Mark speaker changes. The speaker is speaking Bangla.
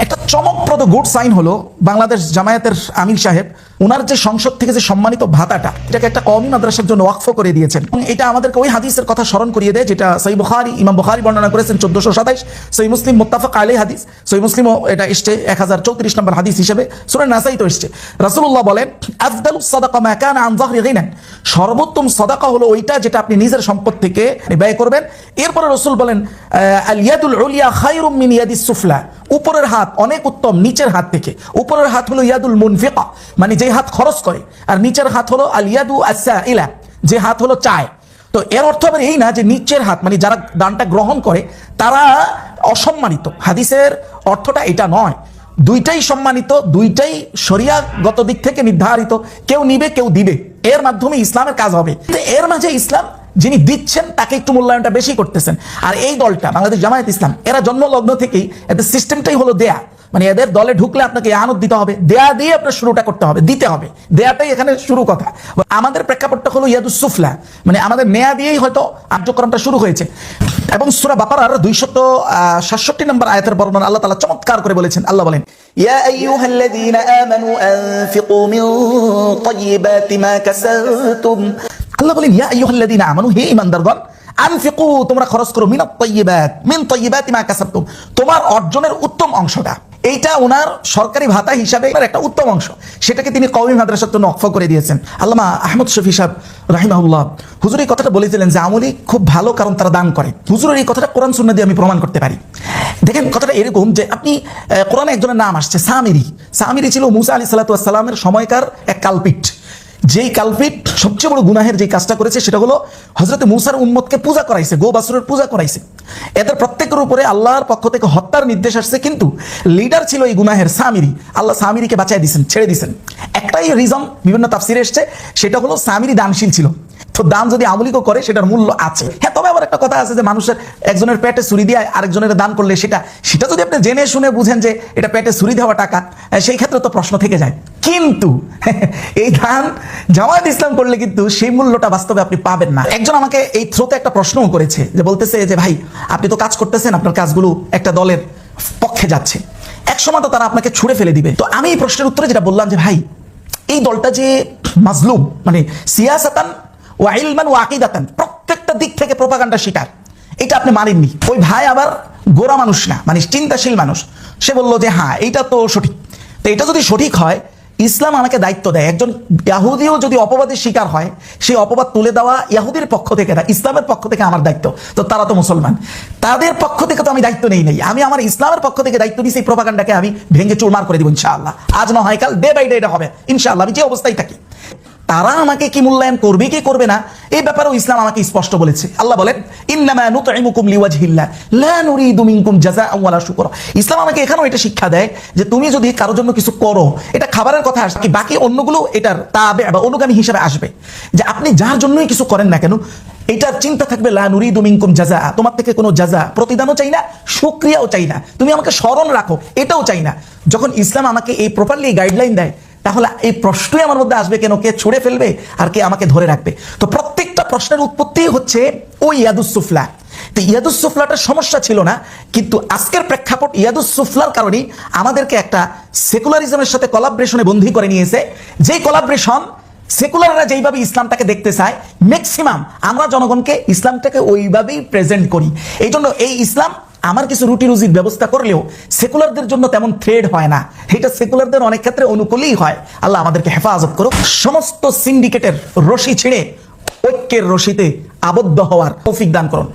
Speaker 1: একটা চমকপ্রদ গুড সাইন হলো বাংলাদেশ জামায়াতের আমির সাহেব ওনার যে সংসদ থেকে যে সম্মানিত ভাতাটা এটাকে একটা কওমি মাদ্রাসার জন্য ওয়াকফ করে দিয়েছেন। এটা আমাদেরকে ওই হাদিসের কথা স্মরণ করিয়ে দেয় যেটা সহিহ বুখারী, ইমাম বুখারী বর্ণনা করেছেন 1427, সহিহ মুসলিম মুত্তাফাক আলাইহি হাদিস, সহিহ মুসলিমও এটা এসেছে 1034 নম্বর হাদিস হিসেবে, সূরা নাসাই তো এসেছে। রাসূলুল্লাহ বলেন আফদালুস সাদাকা মা কানা আন যাহরি গিনান, সর্বোত্তম সাদাকা হলো ওইটা যেটা আপনি নিজের সম্পদ থেকে ব্যয় করবেন। এরপরে রাসূল বলেন আল ইয়াদুল উলিয়া খায়রুম মিন ইয়াদিস সুফলা, উপরের হাত অনেক উত্তম নিচের হাত থেকে। উপরের হাত হলো ইয়াদুল মুনফিকা, মানে যে হাত খরচ করে, আর নিচের হাত হলো আল ইয়াদু আসসাইলা, যে হাত হলো চায়। তো এর অর্থ আবার এই না যে নিচের হাত মানে যারা দানটা গ্রহণ করে তারা অসম্মানিত, হাদিসের অর্থটা এটা নয়। দুইটাই সম্মানিত, দুইটাই শরিয়াগত দিক থেকে নির্ধারিত, কেউ নিবে কেউ দিবে, এর মাধ্যমে ইসলামের কাজ হবে। এর মাঝে ইসলাম যিনি দিচ্ছেন তাকে একটু মূল্যায়নটা বেশি করতেছেন। আর এই দলটা বাংলাদেশ জামায়াত ইসলাম এরা জন্মলগ্ন থেকেই এদের সিস্টেমটাই হলো দেয়া, মানে এদের দলে ঢুকলে আপনাকে আনত দিতে হবে, দেয়া দিয়ে আপনার শুরুটা করতে হবে, দিতে হবে, দেয়াটাই এখানে শুরু কথা। আমাদের প্রেক্ষাপটটা হলো ইয়াদুস সুফলা, মানে আমাদের নেয়া দিয়েই হয়তো কার্যক্রমটা শুরু হয়েছে। এবং সূরা বাকারার 267 নম্বর আয়াতের বর্ণনা আল্লাহ তাআলা চমৎকার করে বলেছেন। আল্লাহ বলেন ইয়া আইয়ুহাল্লাযীনা আমানু আনফিকু মিন তাইয়্যিবাতি মা কাসাবতুম, আল্লাহ বলেন ইয়া আইয়ুহাল্লাযীনা আমানু, হে ঈমানদারগণ, আনফিকু তোমরা খরচ করো মিনাত তাইয়্যিবাত, মিন তাইয়্যিবাতি মা কাসাবতুম, তোমার অর্জনের উত্তম অংশটা। এইটা ওনার সরকারি ভাতা হিসাবে একটা উত্তম অংশ, সেটাকে তিনি কওমি মাদ্রাসার জন্য ওয়াকফ করে দিয়েছেন। আল্লামা আহমদ শফি সাহেব রাহিমাহুল্লাহ হুজুর এই কথাটা বলেছিলেন যে আমলি খুব ভালো কারণ তারা দান করে। হুজুরের এই কথাটা কোরআন সুন্নাহ দিয়ে আমি প্রমাণ করতে পারি। দেখেন কথাটা এরকম যে আপনি কোরআনে একজনের নাম আসছে সামিরি। সামিরি ছিল মুসা আলাইহিস সালাতু ওয়াস সালামের সময়কার এক কালপিট। যেই কালপিট সবচেয়ে বড় গুনাহের যে কাজটা করেছে সেটা হলো হযরত মুসার উম্মতকে পূজা করাইছে, গো বাছুরের পূজা করাইছে। এদের প্রত্যেকের উপরে আল্লাহর পক্ষ থেকে হত্যার নির্দেশ আসছে, কিন্তু লিডার ছিল এই গুনাহের সামিরি। আল্লাহ সামিরিকে বাঁচায় দিয়েছেন, ছেড়ে দিয়েছেন। একটাই রিজন বিভিন্ন তাফসিরে এসছে, সেটা হলো সামিরি দানশীল ছিল। তো দান যদি আমলিকও করে সেটার মূল্য আছে। হ্যাঁ, তবে আবার একটা কথা আছে যে মানুষের একজনের পেটে ছুরি দিয়ে আরেকজনের দান করলে সেটা যদি আপনি জেনে শুনে বুঝেন যে এটা পেটে ছুরি দেওয়া টাকা, সেই ক্ষেত্রে তো প্রশ্ন থেকে যায়। কিন্তু এই দান জামায়াত ইসলাম করলে কিন্তু সেই মূল্যটা বাস্তবে আপনি পাবেন না। একজন আমাকে এই থ্রোতে একটা প্রশ্নও করেছে যে বলতেছে যে ভাই আপনি তো কাজ করতেছেন, আপনার কাজগুলো একটা দলের পক্ষে যাচ্ছে, এক সময় তো তারা আপনাকে ছুঁড়ে ফেলে দিবে। তো আমি এই প্রশ্নের উত্তরে যেটা বললাম যে ভাই এই দলটা যে মাজলুম, মানে সিয়াসাতান ওয়া ইলমান ওয়া আকিদাতান, প্রত্যেকটা দিক থেকে প্রোপাগান্ডা শিকার, এটা আপনি মানেননি। ওই ভাই আবার গোরা মানুষ না, মানে চিন্তাশীল মানুষ। সে বলল যে হ্যাঁ এইটা তো সঠিক। তো এটা যদি সঠিক হয়, ইসলাম আমাকে দায়িত্ব দেয়, একজন ইহুদিও যদি অপবাদের শিকার হয় সেই অপবাদ তুলে দেওয়া ইহুদির পক্ষ থেকে না, ইসলামের পক্ষ থেকে আমার দায়িত্ব। তো তারা তো মুসলমান, তাদের পক্ষ থেকে তো আমি দায়িত্ব নেই, আমি আমার ইসলামের পক্ষ থেকে দায়িত্ব নিই। সেই প্রোপাগান্ডাকে আমি ভেঙে চুরমার করে দিব ইনশাআল্লাহ। আজ না হয় কাল, ডে বাই ডে এটা হবে ইনশাআল্লাহ। আমি যে অবস্থায় থাকি, তারা আমাকে কি মূল্যায়ন করবে কি করবে না এই ব্যাপারেও ইসলাম আমাকে স্পষ্ট বলেছে। আল্লাহ বলেন ইন্নামা নুতঈমুকুম লিওয়াজহিল্লাহ লা নুরিদু মিনকুম জাযাআন ওয়ালা শুকরা। ইসলাম আমাকে এখানেও এটা শিক্ষা দেয় যে তুমি যদি কারোর জন্য কিছু করো, এটা খাবারের কথা আসে, বাকি অন্যগুলো এটার তাবে বা অনুগামী হিসেবে আসবে। যে আপনি যার জন্যই কিছু করেন না কেন, এটার চিন্তা থাকবে লা নুরিদু মিনকুম জাযা, তোমার থেকে কোনো জাযা প্রতিদানও চাই না, শুকরিয়াও চাই না, তুমি আমাকে স্মরণ রাখো এটাও চাই না। যখন ইসলাম আমাকে এই প্রপারলি গাইডলাইন দেয়, তাহলে এই প্রশ্নই আমার মধ্যে আসবে কেন, কে ছুড়ে ফেলবে আর কে আমাকে ধরে রাখবে। তো প্রত্যেকটা প্রশ্নের উৎপত্তি হচ্ছে ওই ইয়াদুস সুফলা। তো ইয়াদুস সুফলাটার সমস্যা ছিল না, কিন্তু আজকের প্রেক্ষাপট ইয়াদুস সুফলার কারণেই আমাদেরকে একটা সেকুলারিজমের সাথে কোলাবরেশনে বন্দী করে নিয়েছে। যেই কোলাবরেশন সেকুলাররা যেইভাবে ইসলামটাকে দেখতে চায়, ম্যাক্সিমাম আমরা জনগণকে ইসলামটাকে ওইভাবেই প্রেজেন্ট করি। এই জন্য এই ইসলাম আমার কিছু রুটি রুজির ব্যবস্থা করলেও সেকুলারদের জন্য তেমন থ্রেড হয় না, এটা সেকুলারদের অনেক ক্ষেত্রে অনুকূলেই হয়। আল্লাহ আমাদেরকে হেফাজত করুক, সমস্ত সিন্ডিকেটের রশি ছিঁড়ে ঐক্যের রশিতে আবদ্ধ হওয়ার তৌফিক দান করুন।